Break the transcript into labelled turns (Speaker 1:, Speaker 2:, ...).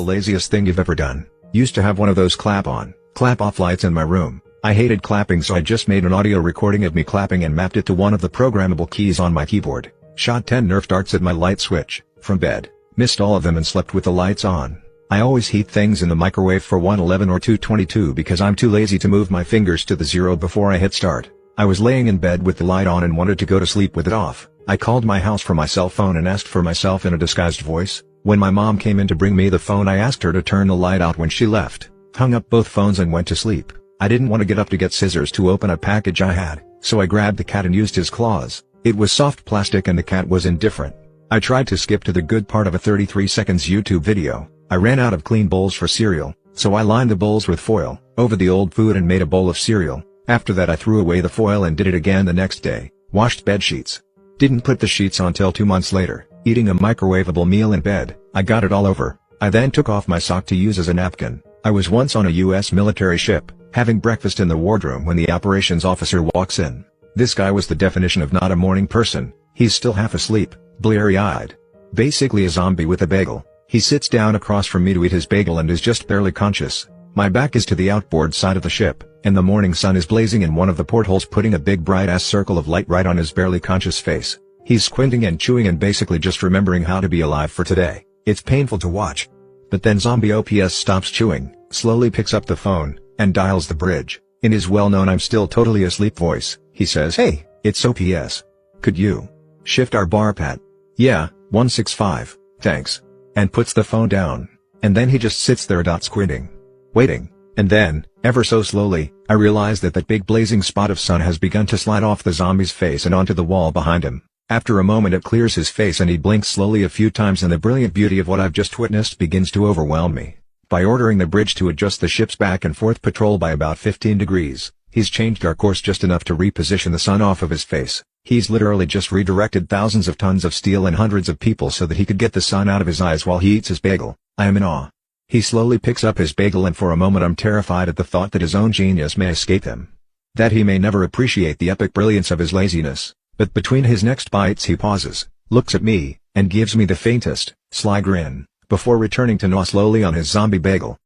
Speaker 1: laziest thing you've ever done? Used to have one of those clap on, clap off lights in my room. I hated clapping, so I just made an audio recording of me clapping and mapped it to one of the programmable keys on my keyboard. Shot 10 Nerf darts at my light switch, from bed, missed all of them and slept with the lights on. I always heat things in the microwave for 111 or 222 because I'm too lazy to move my fingers to the 0 before I hit start. I was laying in bed with the light on and wanted to go to sleep with it off. I called my house from my cell phone and asked for myself in a disguised voice. When my mom came in to bring me the phone, I asked her to turn the light out when she left, hung up both phones and went to sleep. I didn't want to get up to get scissors to open a package I had, so I grabbed the cat and used his claws. It was soft plastic and the cat was indifferent. I tried to skip to the good part of a 33 seconds YouTube video. I ran out of clean bowls for cereal, so I lined the bowls with foil over the old food and made a bowl of cereal. After that I threw away the foil and did it again the next day. Washed bed sheets. Didn't put the sheets on till 2 months later. Eating a microwavable meal in bed, I got it all over. I then took off my sock to use as a napkin. I was once on a US military ship, having breakfast in the wardroom when the operations officer walks in. This guy was the definition of not a morning person. He's still half asleep, bleary-eyed. Basically a zombie with a bagel. He sits down across from me to eat his bagel and is just barely conscious. My back is to the outboard side of the ship, and the morning sun is blazing in one of the portholes, putting a big bright-ass circle of light right on his barely conscious face. He's squinting and chewing and basically just remembering how to be alive for today. It's painful to watch. But then Zombie OPS stops chewing, slowly picks up the phone, and dials the bridge. In his well-known "I'm still totally asleep" voice, he says, "Hey, it's OPS. Could you shift our bar, Pat?" "Yeah, 165, thanks." And puts the phone down. And then he just sits there squinting. Waiting. And then, ever so slowly, I realize that that big blazing spot of sun has begun to slide off the zombie's face and onto the wall behind him. After a moment it clears his face and he blinks slowly a few times, and the brilliant beauty of what I've just witnessed begins to overwhelm me. By ordering the bridge to adjust the ship's back and forth patrol by about 15 degrees, he's changed our course just enough to reposition the sun off of his face. He's literally just redirected thousands of tons of steel and hundreds of people so that he could get the sun out of his eyes while he eats his bagel. I am in awe. He slowly picks up his bagel and for a moment I'm terrified at the thought that his own genius may escape him. That he may never appreciate the epic brilliance of his laziness. But between his next bites he pauses, looks at me, and gives me the faintest, sly grin, before returning to gnaw slowly on his zombie bagel.